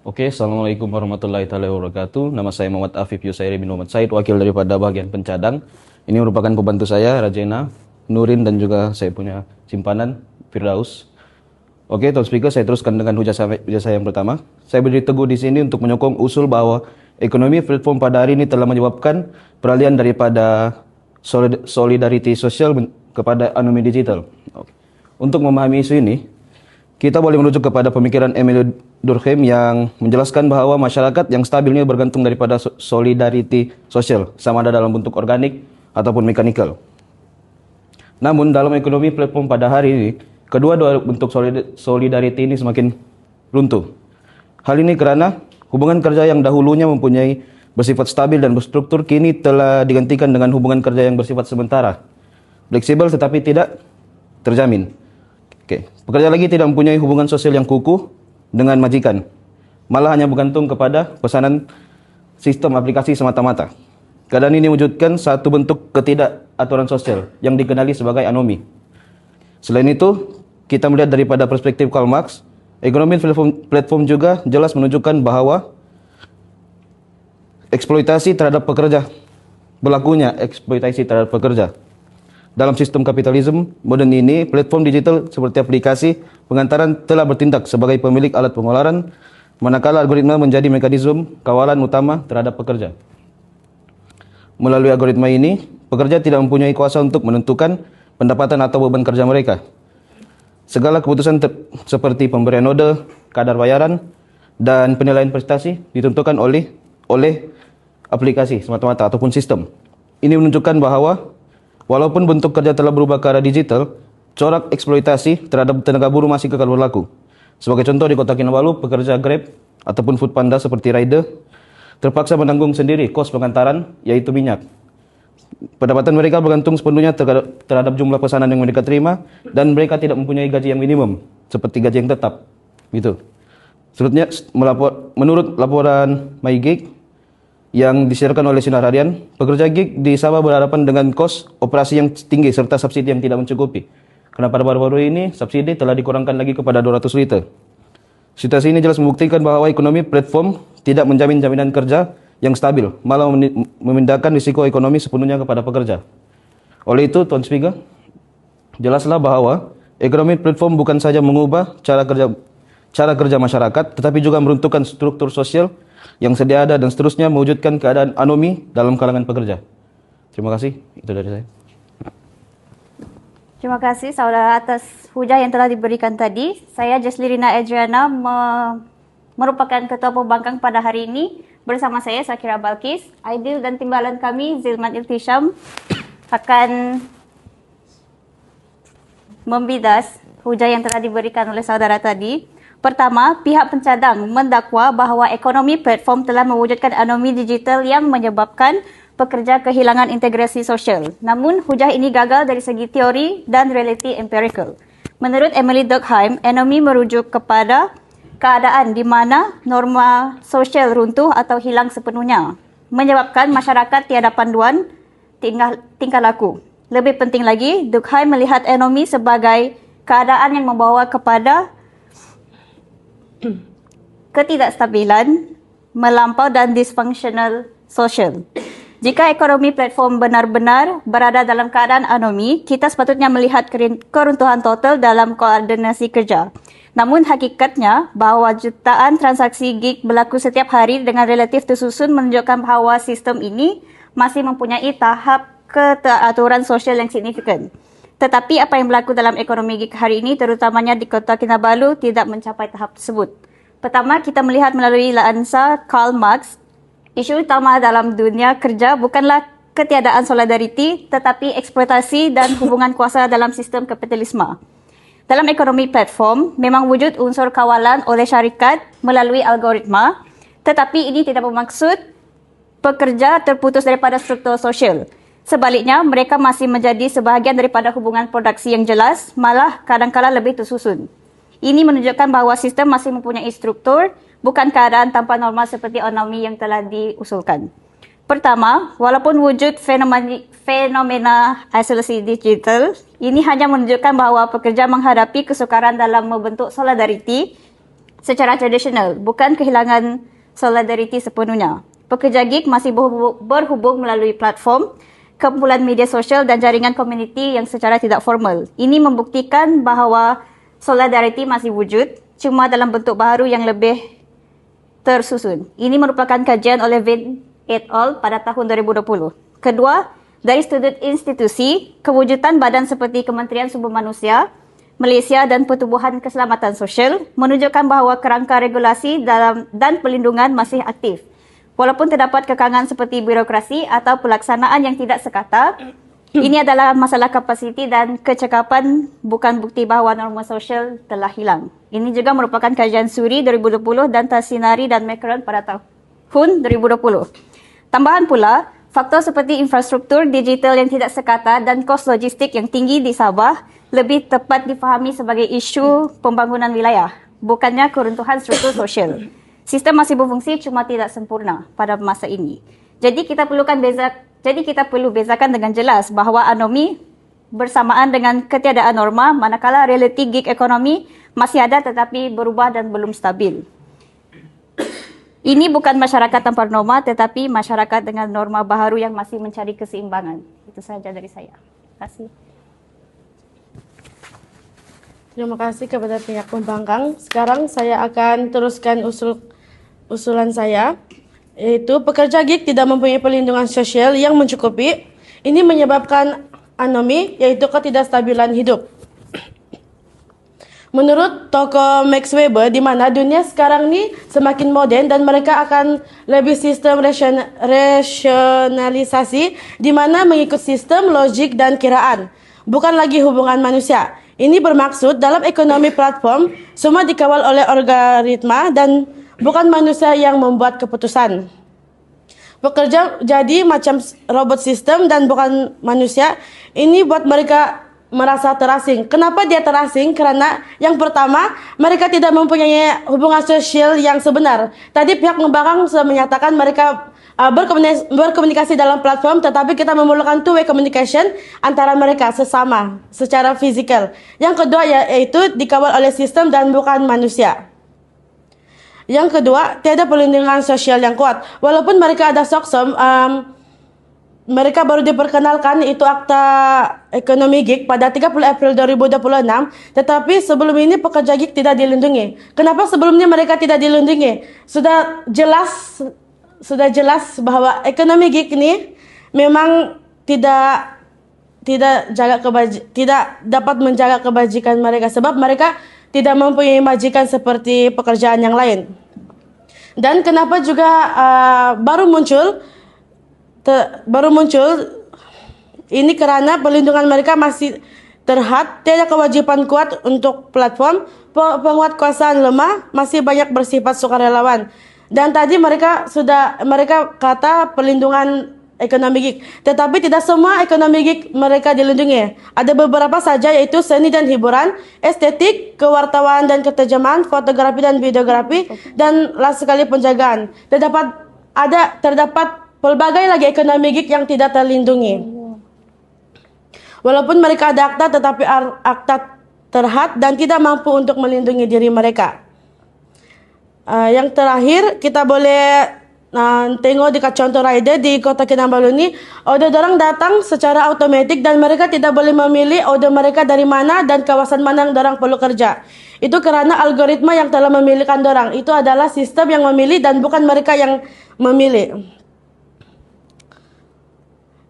Oke, Assalamualaikum warahmatullahi taala wabarakatuh. Nama saya Muhammad Afif Yusairi bin Muhammad Said, wakil daripada bagian pencadang. Ini merupakan pembantu saya, Rajena, Nurin, dan juga saya punya simpanan, Firdaus. Oke, Tuan Speaker, saya teruskan dengan hujah saya yang pertama. Saya berdiri teguh di sini untuk menyokong usul bahwa ekonomi platform pada hari ini telah menyebabkan peralihan daripada solidarity sosial kepada anomi digital. Oke. Untuk memahami isu ini, kita boleh merujuk kepada pemikiran Emile Durkheim yang menjelaskan bahwa masyarakat yang stabil ini bergantung daripada solidarity sosial, sama ada dalam bentuk organik ataupun mekanikal. Namun dalam ekonomi platform pada hari ini, kedua-dua bentuk solidarity ini semakin runtuh. Hal ini karena hubungan kerja yang dahulunya mempunyai bersifat stabil dan berstruktur kini telah digantikan dengan hubungan kerja yang bersifat sementara, fleksibel tetapi tidak terjamin. Pekerja lagi tidak mempunyai hubungan sosial yang kukuh dengan majikan, malah hanya bergantung kepada pesanan sistem aplikasi semata-mata. Keadaan ini mewujudkan satu bentuk ketidakaturan sosial yang dikenali sebagai anomi. Selain itu, kita melihat daripada perspektif Karl Marx, ekonomi platform juga jelas menunjukkan bahwa eksploitasi terhadap pekerja, berlakunya eksploitasi terhadap pekerja. Dalam sistem kapitalisme modern ini, platform digital seperti aplikasi pengantaran telah bertindak sebagai pemilik alat pengeluaran, manakala algoritma menjadi mekanisme kawalan utama terhadap pekerja. Melalui algoritma ini, pekerja tidak mempunyai kuasa untuk menentukan pendapatan atau beban kerja mereka. Segala keputusan seperti pemberian order, kadar bayaran, dan penilaian prestasi ditentukan oleh aplikasi semata-mata ataupun sistem. Ini menunjukkan bahwa walaupun bentuk kerja telah berubah ke arah digital, corak eksploitasi terhadap tenaga buruh masih kekal berlaku. Sebagai contoh, di Kota Kinabalu, pekerja Grab ataupun Foodpanda seperti rider terpaksa menanggung sendiri kos pengantaran, yaitu minyak. Pendapatan mereka bergantung sepenuhnya terhadap jumlah pesanan yang mereka terima, dan mereka tidak mempunyai gaji yang minimum seperti gaji yang tetap. Gitu. Selanjutnya, menurut laporan MyGig yang disiarkan oleh Sinar Harian, pekerja gig di Sabah berhadapan dengan kos operasi yang tinggi serta subsidi yang tidak mencukupi. Karena pada baru-baru ini, subsidi telah dikurangkan lagi kepada 200 liter. Situasi ini jelas membuktikan bahwa ekonomi platform tidak menjamin jaminan kerja yang stabil, malah memindahkan risiko ekonomi sepenuhnya kepada pekerja. Oleh itu, Tuan Speaker, jelaslah bahwa ekonomi platform bukan saja mengubah cara kerja masyarakat, tetapi juga meruntuhkan struktur sosial yang sedia ada dan seterusnya mewujudkan keadaan anomi dalam kalangan pekerja. Terima kasih, itu dari saya. Terima kasih saudara atas hujah yang telah diberikan tadi. Saya Jaslirina Adriana merupakan Ketua Pembangkang pada hari ini. Bersama saya Sakira Balkis, Aidil dan timbalan kami Zilman Iltisham akan membidas hujah yang telah diberikan oleh saudara tadi. Pertama, pihak pencadang mendakwa bahawa ekonomi platform telah mewujudkan anomi digital yang menyebabkan pekerja kehilangan integrasi sosial. Namun, hujah ini gagal dari segi teori dan realiti empirical. Menurut Emile Durkheim, anomi merujuk kepada keadaan di mana norma sosial runtuh atau hilang sepenuhnya, menyebabkan masyarakat tiada panduan tingkah laku. Lebih penting lagi, Durkheim melihat anomi sebagai keadaan yang membawa kepada ketidakstabilan melampau dan dysfunctional social. Jika ekonomi platform benar-benar berada dalam keadaan anomi, kita sepatutnya melihat keruntuhan total dalam koordinasi kerja. Namun hakikatnya bahawa jutaan transaksi gig berlaku setiap hari dengan relatif tersusun menunjukkan bahawa sistem ini masih mempunyai tahap keteraturan sosial yang signifikan. Tetapi apa yang berlaku dalam ekonomi gig hari ini, terutamanya di Kota Kinabalu, tidak mencapai tahap tersebut. Pertama, kita melihat melalui lensa Karl Marx, isu utama dalam dunia kerja bukanlah ketiadaan solidariti, tetapi eksploitasi dan hubungan kuasa dalam sistem kapitalisme. Dalam ekonomi platform, memang wujud unsur kawalan oleh syarikat melalui algoritma, tetapi ini tidak bermaksud pekerja terputus daripada struktur sosial. Sebaliknya, mereka masih menjadi sebahagian daripada hubungan produksi yang jelas, malah kadang-kala lebih tersusun. Ini menunjukkan bahawa sistem masih mempunyai struktur, bukan keadaan tanpa norma seperti anomi yang telah diusulkan. Pertama, walaupun wujud fenomena isolasi digital, ini hanya menunjukkan bahawa pekerja menghadapi kesukaran dalam membentuk solidariti secara tradisional, bukan kehilangan solidariti sepenuhnya. Pekerja gig masih berhubung melalui platform, kumpulan media sosial dan jaringan komuniti yang secara tidak formal. Ini membuktikan bahawa solidariti masih wujud, cuma dalam bentuk baru yang lebih tersusun. Ini merupakan kajian oleh Vin et al. Pada tahun 2020. Kedua, dari sudut institusi, kewujudan badan seperti Kementerian Sumber Manusia, Malaysia dan Pertubuhan Keselamatan Sosial menunjukkan bahawa kerangka regulasi dan pelindungan masih aktif. Walaupun terdapat kekangan seperti birokrasi atau pelaksanaan yang tidak sekata, ini adalah masalah kapasiti dan kecekapan, bukan bukti bahawa norma sosial telah hilang. Ini juga merupakan kajian Suri 2020 dan Tassinari dan Macron pada tahun 2020. Tambahan pula, faktor seperti infrastruktur digital yang tidak sekata dan kos logistik yang tinggi di Sabah lebih tepat difahami sebagai isu pembangunan wilayah, bukannya keruntuhan struktur sosial. Sistem masih berfungsi, cuma tidak sempurna pada masa ini. Jadi kita perlu bezakan dengan jelas bahawa anomi bersamaan dengan ketiadaan norma, manakala realiti gig ekonomi masih ada tetapi berubah dan belum stabil. Ini bukan masyarakat tanpa norma, tetapi masyarakat dengan norma baharu yang masih mencari keseimbangan. Itu saja dari saya. Terima kasih. Terima kasih kepada pihak pembangkang. Sekarang saya akan teruskan usulan saya, yaitu pekerja gig tidak mempunyai perlindungan sosial yang mencukupi. Ini menyebabkan anomi, yaitu ketidakstabilan hidup. Menurut tokoh Max Weber, di mana dunia sekarang ini semakin moden dan mereka akan lebih sistem rasionalisasi, di mana mengikut sistem logik dan kiraan, bukan lagi hubungan manusia. Ini bermaksud dalam ekonomi platform, semua dikawal oleh algoritma dan bukan manusia yang membuat keputusan. Pekerja jadi macam robot sistem dan bukan manusia. Ini buat mereka merasa terasing. Kenapa dia terasing? Karena yang pertama, mereka tidak mempunyai hubungan sosial yang sebenar. Tadi pihak pembangkang sudah menyatakan mereka berkomunikasi dalam platform, tetapi kita memerlukan two-way communication antara mereka sesama secara fisikal. Yang kedua yaitu dikawal oleh sistem dan bukan manusia. Yang kedua, tiada perlindungan sosial yang kuat. Walaupun mereka ada SOCSM, mereka baru diperkenalkan itu akta ekonomi gig pada 30 April 2026, tetapi sebelum ini pekerja gig tidak dilindungi. Kenapa sebelumnya mereka tidak dilindungi? Sudah jelas bahwa ekonomi gig ini memang tidak dapat menjaga kebajikan mereka, sebab mereka tidak mempunyai majikan seperti pekerjaan yang lain. Dan kenapa juga baru muncul ini karena perlindungan mereka masih terhad, tiada kewajiban kuat untuk platform, penguatkuasaan lemah, masih banyak bersifat sukarelawan. Dan tadi mereka kata perlindungan ekonomi gig, tetapi tidak semua ekonomi gig mereka dilindungi. Ada beberapa saja, yaitu seni dan hiburan, estetik, kewartawan dan keterjemahan, fotografi dan videografi, dan last sekali penjagaan. Terdapat pelbagai lagi ekonomi gig yang tidak terlindungi. Walaupun mereka ada akta, tetapi akta terhad dan tidak mampu untuk melindungi diri mereka. Yang terakhir, kita boleh tengok di contoh rider di Kota Kinabalu ini, order orang datang secara automatik dan mereka tidak boleh memilih order mereka dari mana dan kawasan mana yang orang perlu kerja. Itu karena algoritma yang telah memilihkan orang. Itu adalah sistem yang memilih dan bukan mereka yang memilih.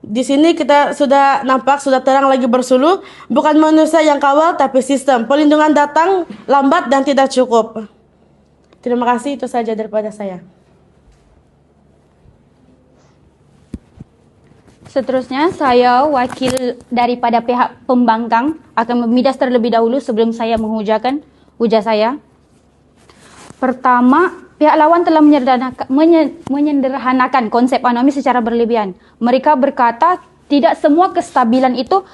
Di sini kita sudah nampak, sudah terang lagi bersuluh, bukan manusia yang kawal tapi sistem. Perlindungan datang lambat dan tidak cukup. Terima kasih, itu saja daripada saya. Seterusnya, saya wakil daripada pihak pembangkang akan memidas terlebih dahulu sebelum saya menghujahkan hujah saya. Pertama, pihak lawan telah menyederhanakan konsep anomi secara berlebihan. Mereka berkata tidak semua kestabilan itu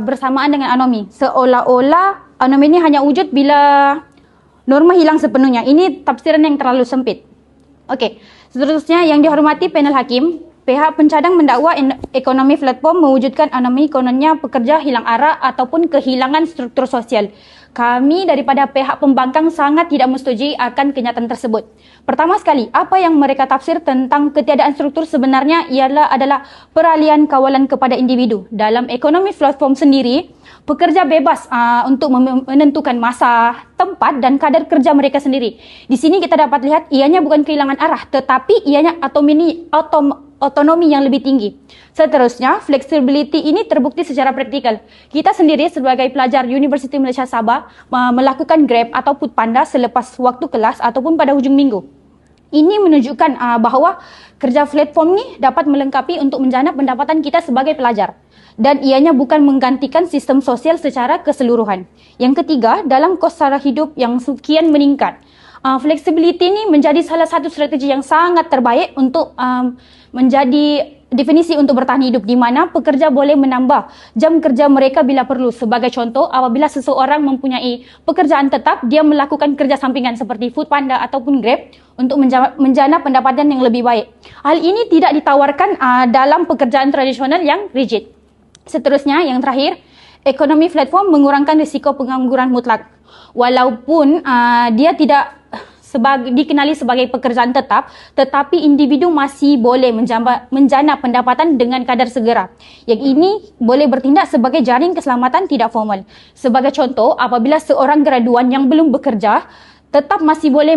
bersamaan dengan anomi. Seolah-olah anomi ini hanya wujud bila norma hilang sepenuhnya. Ini tafsiran yang terlalu sempit. Okey, seterusnya yang dihormati panel hakim, pihak pencadang mendakwa ekonomi platform mewujudkan anomi kononnya pekerja hilang arah ataupun kehilangan struktur sosial. Kami daripada pihak pembangkang sangat tidak menyetujui akan kenyataan tersebut. Pertama sekali, apa yang mereka tafsir tentang ketiadaan struktur sebenarnya adalah peralihan kawalan kepada individu. Dalam ekonomi platform sendiri, pekerja bebas untuk menentukan masa, tempat dan kadar kerja mereka sendiri. Di sini kita dapat lihat ianya bukan kehilangan arah, tetapi ianya otonomi yang lebih tinggi. Seterusnya, flexibility ini terbukti secara praktikal. Kita sendiri sebagai pelajar Universiti Malaysia Sabah melakukan Grab atau Foodpanda selepas waktu kelas ataupun pada hujung minggu. Ini menunjukkan bahawa kerja platform ini dapat melengkapi untuk menjana pendapatan kita sebagai pelajar. Dan ianya bukan menggantikan sistem sosial secara keseluruhan. Yang ketiga, dalam kos sara hidup yang sekian meningkat, flexibility ini menjadi salah satu strategi yang sangat terbaik untuk menjadi definisi untuk bertahan hidup, di mana pekerja boleh menambah jam kerja mereka bila perlu. Sebagai contoh, apabila seseorang mempunyai pekerjaan tetap, dia melakukan kerja sampingan seperti Foodpanda ataupun Grab untuk menjana pendapatan yang lebih baik. Hal ini tidak ditawarkan dalam pekerjaan tradisional yang rigid. Seterusnya, yang terakhir, ekonomi platform mengurangkan risiko pengangguran mutlak. Walaupun dia tidak dikenali sebagai pekerjaan tetap, tetapi individu masih boleh menjana pendapatan dengan kadar segera. Yang ini boleh bertindak sebagai jaring keselamatan tidak formal. Sebagai contoh, apabila seorang graduan yang belum bekerja, tetap masih boleh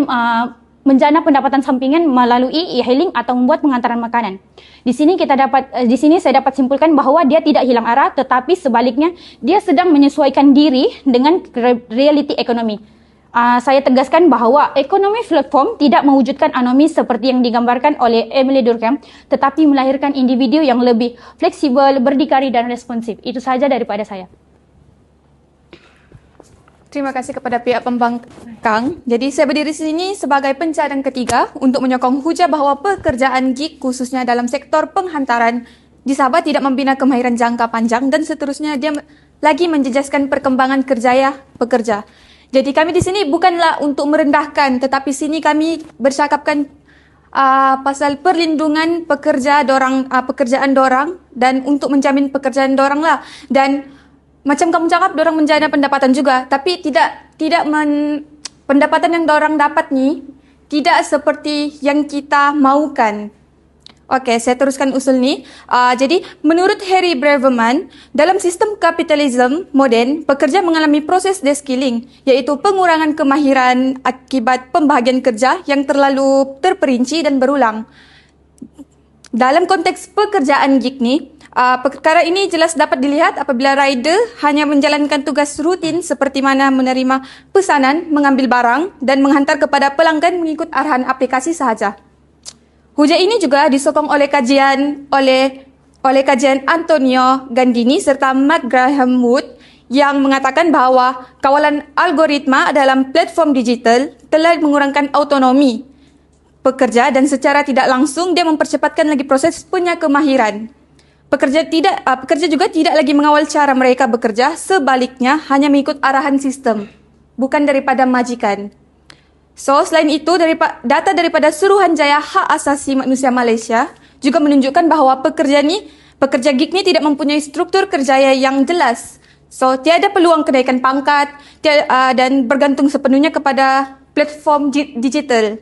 menjana pendapatan sampingan melalui e-hailing atau membuat pengantaran makanan. Di sini saya dapat simpulkan bahawa dia tidak hilang arah, tetapi sebaliknya dia sedang menyesuaikan diri dengan realiti ekonomi. Saya tegaskan bahawa ekonomi platform tidak mewujudkan anomi seperti yang digambarkan oleh Emily Durkheim, tetapi melahirkan individu yang lebih fleksibel, berdikari dan responsif. Itu sahaja daripada saya. Terima kasih kepada pihak pembangkang. Jadi saya berdiri di sini sebagai pencadang ketiga untuk menyokong hujah bahawa pekerjaan gig khususnya dalam sektor penghantaran di Sabah tidak membina kemahiran jangka panjang dan seterusnya dia lagi menjejaskan perkembangan kerjaya pekerja. Jadi kami di sini bukanlah untuk merendahkan, tetapi sini kami bercakapkan pasal perlindungan pekerjaan dorang dan untuk menjamin pekerjaan dorang lah. Dan macam kamu cakap, dorang menjana pendapatan juga, tapi pendapatan yang dorang dapat ni tidak seperti yang kita maukan. Okey, saya teruskan usul ni. Jadi, menurut Harry Braverman, dalam sistem kapitalisme moden, pekerja mengalami proses deskilling, iaitu pengurangan kemahiran akibat pembahagian kerja yang terlalu terperinci dan berulang. Dalam konteks pekerjaan gig ni, perkara ini jelas dapat dilihat apabila rider hanya menjalankan tugas rutin seperti mana menerima pesanan, mengambil barang dan menghantar kepada pelanggan mengikut arahan aplikasi sahaja. Hujah ini juga disokong oleh kajian Antonio Gandini serta Mark Graham Wood yang mengatakan bahawa kawalan algoritma dalam platform digital telah mengurangkan autonomi pekerja dan secara tidak langsung dia mempercepatkan lagi proses kemahiran. Pekerja juga tidak lagi mengawal cara mereka bekerja, sebaliknya hanya mengikut arahan sistem, bukan daripada majikan. So, selain itu, data daripada Suruhanjaya Hak Asasi Manusia Malaysia juga menunjukkan bahawa pekerja gig ni tidak mempunyai struktur kerjaya yang jelas. So, tiada peluang kenaikan pangkat dan bergantung sepenuhnya kepada platform digital.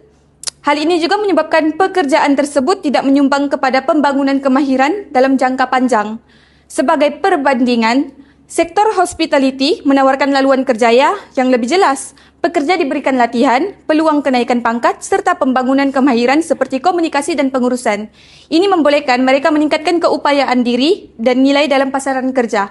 Hal ini juga menyebabkan pekerjaan tersebut tidak menyumbang kepada pembangunan kemahiran dalam jangka panjang. Sebagai perbandingan, sektor hospitality menawarkan laluan kerjaya yang lebih jelas. Pekerja diberikan latihan, peluang kenaikan pangkat serta pembangunan kemahiran seperti komunikasi dan pengurusan. Ini membolehkan mereka meningkatkan keupayaan diri dan nilai dalam pasaran kerja.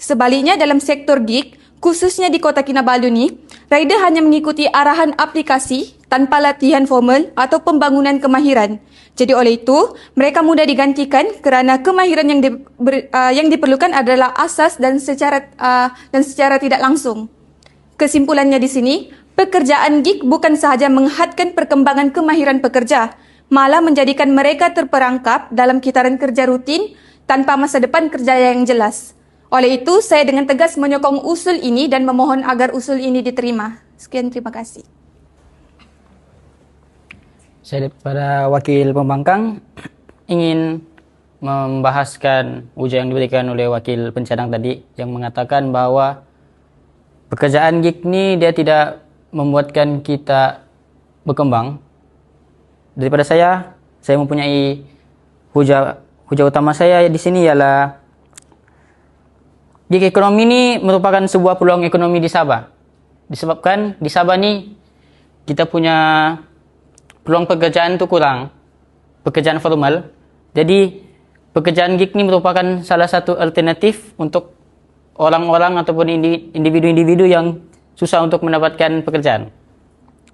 Sebaliknya dalam sektor gig, khususnya di Kota Kinabalu ni, rider hanya mengikuti arahan aplikasi tanpa latihan formal atau pembangunan kemahiran. Jadi oleh itu, mereka mudah digantikan kerana kemahiran yang diperlukan adalah asas dan secara tidak langsung. Kesimpulannya di sini, pekerjaan gig bukan sahaja menghadkan perkembangan kemahiran pekerja, malah menjadikan mereka terperangkap dalam kitaran kerja rutin tanpa masa depan kerja yang jelas. Oleh itu, saya dengan tegas menyokong usul ini dan memohon agar usul ini diterima. Sekian, terima kasih. Saya daripada wakil pembangkang, ingin membahaskan ujian yang diberikan oleh wakil pencadang tadi yang mengatakan bahwa pekerjaan gig ini dia tidak membuatkan kita berkembang. Daripada saya mempunyai hujah utama saya di sini ialah gig ekonomi ini merupakan sebuah peluang ekonomi di Sabah. Disebabkan di Sabah ni kita punya peluang pekerjaan itu kurang, pekerjaan formal. Jadi pekerjaan gig ini merupakan salah satu alternatif untuk orang-orang ataupun individu-individu yang susah untuk mendapatkan pekerjaan.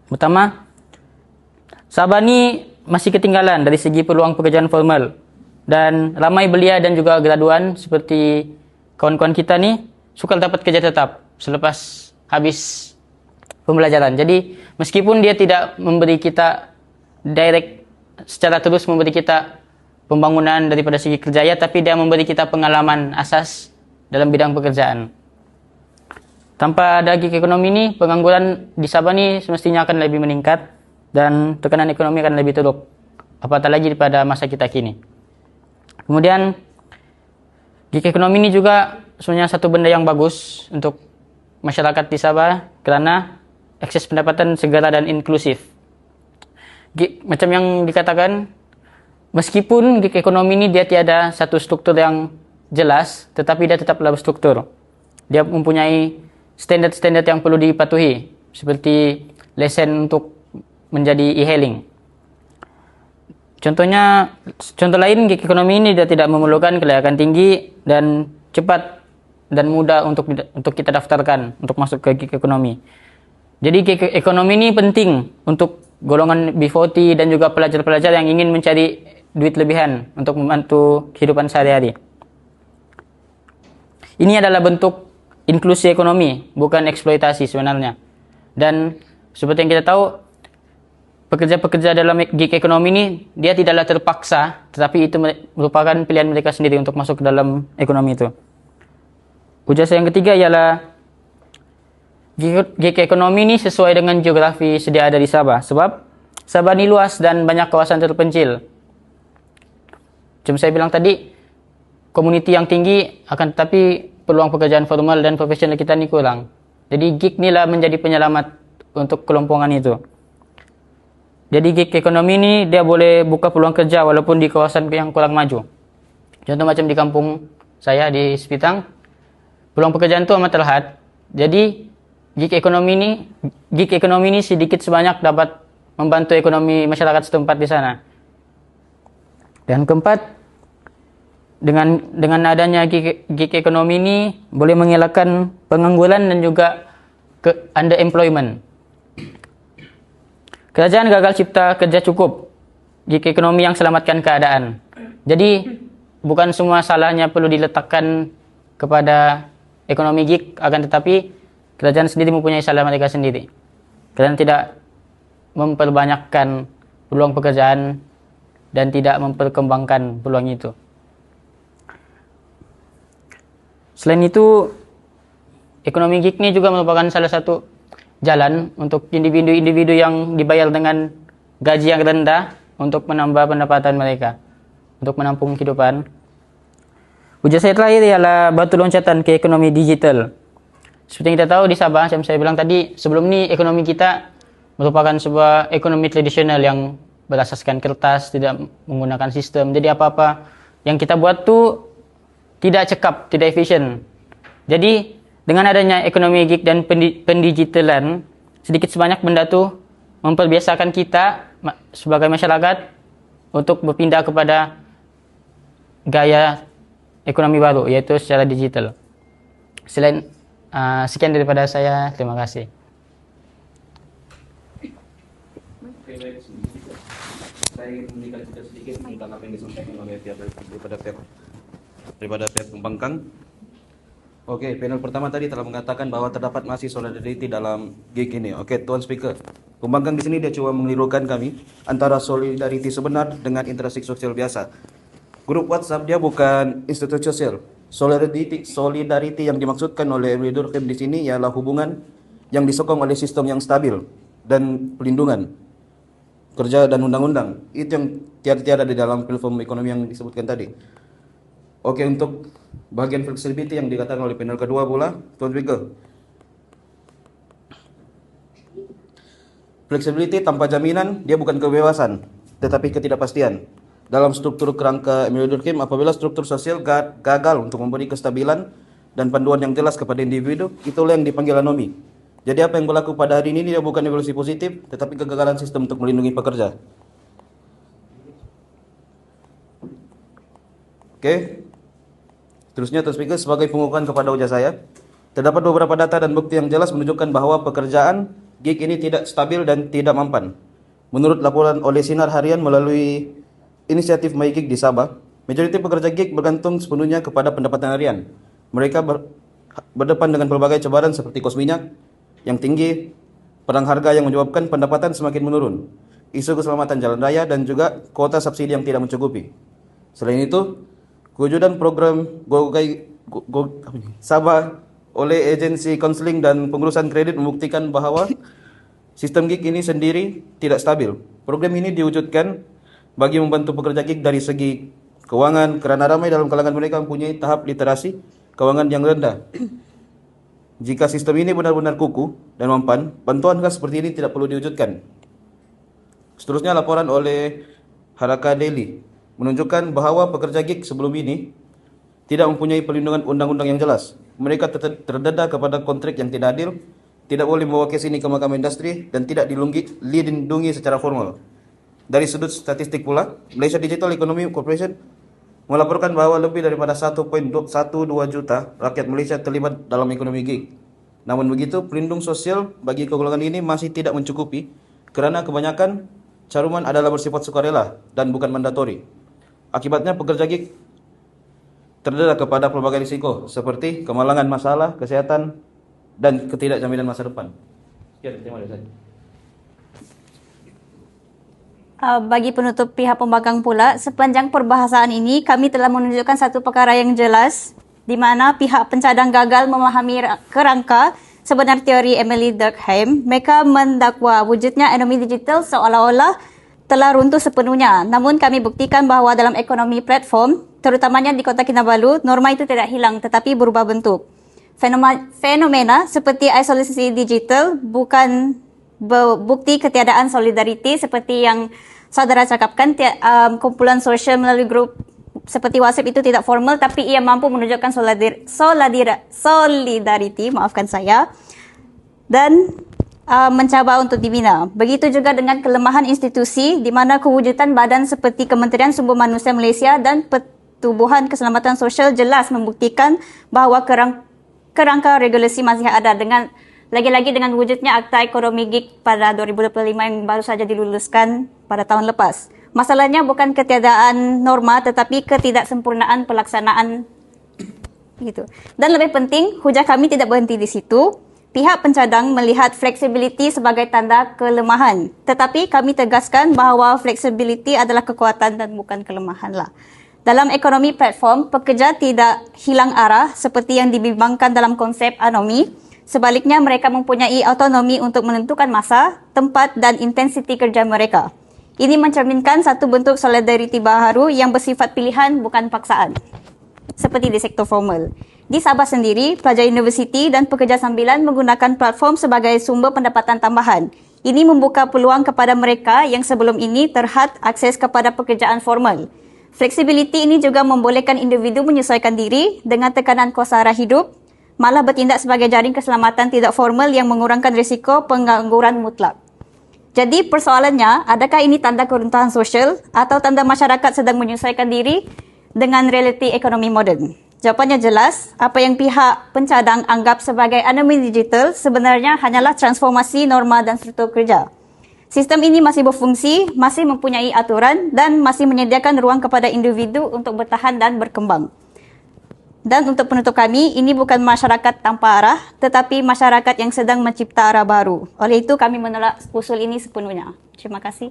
Pertama, Sabah ni masih ketinggalan dari segi peluang pekerjaan formal dan ramai belia dan juga graduan seperti kawan-kawan kita ni sukar dapat kerja tetap selepas habis pembelajaran. Jadi meskipun dia tidak memberi kita direct secara terus memberi kita pembangunan daripada segi kerjaya, tapi dia memberi kita pengalaman asas dalam bidang pekerjaan. Tanpa ada gig ekonomi ini, pengangguran di Sabah ni semestinya akan lebih meningkat dan tekanan ekonomi akan lebih teruk, apatah lagi pada masa kita kini. Kemudian gig ekonomi ini juga sebenarnya satu benda yang bagus untuk masyarakat di Sabah kerana akses pendapatan segera dan inklusif. Macam yang dikatakan, meskipun gig ekonomi ini dia tiada satu struktur yang jelas, tetapi dia tetaplah berstruktur. Dia mempunyai standard-standard yang perlu dipatuhi, seperti lesen untuk menjadi e-hailing. Contoh lain, gig ekonomi ini dia tidak memerlukan kelayakan tinggi dan cepat dan mudah untuk kita daftarkan untuk masuk ke gig ekonomi. Jadi gig ekonomi ini penting untuk golongan B40 dan juga pelajar-pelajar yang ingin mencari duit lebihan untuk membantu kehidupan sehari-hari. Ini adalah bentuk inklusi ekonomi, bukan eksploitasi sebenarnya. Dan seperti yang kita tahu, pekerja-pekerja dalam gig ekonomi ini dia tidaklah terpaksa, tetapi itu merupakan pilihan mereka sendiri untuk masuk ke dalam ekonomi itu. Ujar saya yang ketiga ialah gig ekonomi ini sesuai dengan geografi sedia ada di Sabah. Sebab Sabah ini luas dan banyak kawasan terpencil. Macam saya bilang tadi, komuniti yang tinggi akan tetapi peluang pekerjaan formal dan profesional kita ni kurang. Jadi gig ni lah menjadi penyelamat untuk kelompongan itu. Jadi gig ekonomi ni dia boleh buka peluang kerja walaupun di kawasan yang kurang maju. Contoh macam di kampung saya di Sepitang, peluang pekerjaan itu amat terlihat. Jadi gig ekonomi ini sedikit sebanyak dapat membantu ekonomi masyarakat setempat di sana. Dan keempat, dengan adanya gig ekonomi ini boleh mengelakkan pengangguran dan juga underemployment. Kerajaan gagal cipta kerja cukup. Gig ekonomi yang selamatkan keadaan. Jadi bukan semua salahnya perlu diletakkan kepada ekonomi gig, akan tetapi kerajaan sendiri mempunyai salah mereka sendiri. Kerajaan tidak memperbanyakkan peluang pekerjaan dan tidak memperkembangkan peluang itu. Selain itu, ekonomi gig ini juga merupakan salah satu jalan untuk individu-individu yang dibayar dengan gaji yang rendah untuk menambah pendapatan mereka, untuk menampung kehidupan. Ujar saya terakhir ialah batu loncatan ke ekonomi digital. Seperti yang kita tahu di Sabah, macam saya bilang tadi, sebelum ni ekonomi kita merupakan sebuah ekonomi tradisional yang berasaskan kertas, tidak menggunakan sistem. Jadi apa-apa yang kita buat tu tidak cekap, tidak efisien. Jadi dengan adanya ekonomi gig dan pendigitalan, sedikit sebanyak benda tu memperbiasakan kita sebagai masyarakat untuk berpindah kepada gaya ekonomi baru, yaitu secara digital. Sekian daripada saya, terima kasih. Saya ingin memberikan cerita sedikit tentang apa yang disampaikan oleh daripada pihak pembangkang. Oke, panel pertama tadi telah mengatakan bahwa terdapat masih solidarity dalam gig ini. Oke, Tuan Speaker. Pembangkang di sini dia coba mengelirukan kami antara solidarity sebenar dengan interaksi sosial biasa. Grup WhatsApp dia bukan institusi sosial. Solidarity yang dimaksudkan oleh Emery Durkheim di sini ialah hubungan yang disokong oleh sistem yang stabil dan pelindungan. kerja dan undang-undang. Itu yang tiada-tiada di dalam platform ekonomi yang disebutkan tadi. Oke, untuk bagian flexibility yang dikatakan oleh panel kedua pula, Tuan Speaker. Flexibility tanpa jaminan, dia bukan kebebasan, tetapi ketidakpastian. Dalam struktur kerangka Emile Durkheim, apabila struktur sosial gagal untuk memberi kestabilan dan panduan yang jelas kepada individu, itulah yang dipanggil anomi. Jadi apa yang berlaku pada hari ini dia bukan evolusi positif, tetapi kegagalan sistem untuk melindungi pekerja. Oke. Terusnya, Tuan Speaker, sebagai pengukuhan kepada ujar saya, terdapat beberapa data dan bukti yang jelas menunjukkan bahwa pekerjaan gig ini tidak stabil dan tidak mampan. Menurut laporan oleh Sinar Harian melalui inisiatif My Gig di Sabah, majoriti pekerja gig bergantung sepenuhnya kepada pendapatan harian. Mereka berdepan dengan pelbagai cabaran seperti kos minyak yang tinggi, perang harga yang menyebabkan pendapatan semakin menurun, isu keselamatan jalan raya, dan juga kuota subsidi yang tidak mencukupi. Selain itu, kewujudan program Sabah oleh agensi konseling dan pengurusan kredit membuktikan bahwa sistem gig ini sendiri tidak stabil. Program ini diwujudkan bagi membantu pekerja gig dari segi keuangan, kerana ramai dalam kalangan mereka mempunyai tahap literasi keuangan yang rendah. Jika sistem ini benar-benar kukuh dan mampan, bantuan khas seperti ini tidak perlu diwujudkan. Seterusnya, laporan oleh Haraka Daily menunjukkan bahawa pekerja gig sebelum ini tidak mempunyai perlindungan undang-undang yang jelas. Mereka terdedah kepada kontrak yang tidak adil, tidak boleh membawa kes ini ke mahkamah industri, dan tidak dilindungi secara formal. Dari sudut statistik pula, Malaysia Digital Economy Corporation melaporkan bahawa lebih daripada 1.12 juta rakyat Malaysia terlibat dalam ekonomi gig. Namun begitu, pelindung sosial bagi golongan ini masih tidak mencukupi kerana kebanyakan caruman adalah bersifat sukarela dan bukan mandatori. Akibatnya, pekerja gig terdedah kepada pelbagai risiko seperti kemalangan masalah kesehatan dan ketidakjaminan masa depan. Sekian, terima kasih. Bagi penutup pihak pembangkang pula, sepanjang perbahasaan ini kami telah menunjukkan satu perkara yang jelas di mana pihak pencadang gagal memahami kerangka sebenar teori Emile Durkheim. Mereka mendakwa wujudnya ekonomi digital seolah-olah telah runtuh sepenuhnya. Namun kami buktikan bahawa dalam ekonomi platform, terutamanya di Kota Kinabalu, norma itu tidak hilang tetapi berubah bentuk. Fenomena seperti isolasi digital bukan bukti ketiadaan solidariti seperti yang saudara cakapkan. Kumpulan sosial melalui grup seperti WhatsApp itu tidak formal, tapi ia mampu menunjukkan solidariti, maafkan saya, dan mencabar untuk dibina. Begitu juga dengan kelemahan institusi di mana kewujudan badan seperti Kementerian Sumber Manusia Malaysia dan Pertubuhan Keselamatan Sosial jelas membuktikan bahawa kerangka regulasi masih ada, dengan lagi-lagi dengan wujudnya Akta Ekonomi Gig pada 2025 yang baru saja diluluskan pada tahun lepas. Masalahnya bukan ketiadaan norma tetapi ketidaksempurnaan pelaksanaan gitu. Dan lebih penting, hujah kami tidak berhenti di situ. Pihak pencadang melihat fleksibiliti sebagai tanda kelemahan. Tetapi kami tegaskan bahawa fleksibiliti adalah kekuatan dan bukan kelemahan lah. Dalam ekonomi platform, pekerja tidak hilang arah seperti yang dibimbangkan dalam konsep anomi. Sebaliknya, mereka mempunyai autonomi untuk menentukan masa, tempat dan intensiti kerja mereka. Ini mencerminkan satu bentuk solidariti baharu yang bersifat pilihan bukan paksaan. Seperti di sektor formal. Di Sabah sendiri, pelajar universiti dan pekerja sambilan menggunakan platform sebagai sumber pendapatan tambahan. Ini membuka peluang kepada mereka yang sebelum ini terhad akses kepada pekerjaan formal. Fleksibiliti ini juga membolehkan individu menyesuaikan diri dengan tekanan kos sara hidup, malah bertindak sebagai jaring keselamatan tidak formal yang mengurangkan risiko pengangguran mutlak. Jadi persoalannya, adakah ini tanda keruntuhan sosial atau tanda masyarakat sedang menyesuaikan diri dengan realiti ekonomi moden? Jawapannya jelas, apa yang pihak pencadang anggap sebagai anomi digital sebenarnya hanyalah transformasi norma dan struktur kerja. Sistem ini masih berfungsi, masih mempunyai aturan dan masih menyediakan ruang kepada individu untuk bertahan dan berkembang. Dan untuk penutup kami, ini bukan masyarakat tanpa arah, tetapi masyarakat yang sedang mencipta arah baru. Oleh itu, kami menolak usul ini sepenuhnya. Terima kasih.